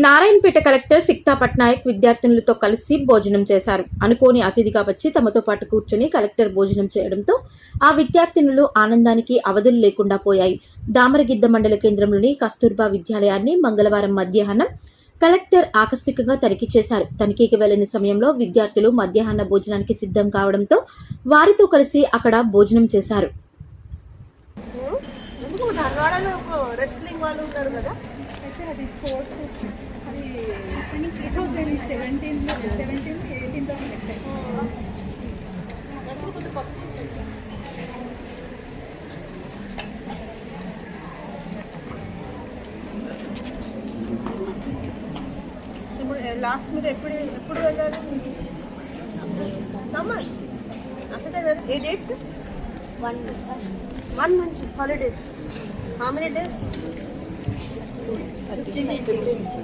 Narayanpet collector Sikta Patnaik విద్యార్థినులతో కలిసి భోజనం చేశారు. అనుకోని అతిథిగా వచ్చి తమతో పాటు కూర్చొని కలెక్టర్ భోజనం చేయడంతో ఆ విద్యార్థినులు ఆనందానికి అవధులు లేకుండా పోయాయి. దామరగిద్ద మండల కేంద్రంలోని కస్తూర్బా విద్యాలయాన్ని మంగళవారం మధ్యాహ్నం కలెక్టర్ ఆకస్మికంగా తనిఖీ చేశారు. తనిఖీకి వెళ్లిన సమయంలో విద్యార్థులు మధ్యాహ్న భోజనానికి సిద్ధం కావడంతో వారితో కలిసి అక్కడ భోజనం చేశారు. రెస్లింగ్ వాళ్ళు ఉంటారు కదా, అది స్పోర్ట్స్ అది 2017 18లో సెలెక్ట్ అయ్యింది. లాస్ట్ మీరు ఎప్పుడు వెళ్ళారు? సమ్మర్ అసలు ఏ date? 1 month holidays. How many days? 15 days.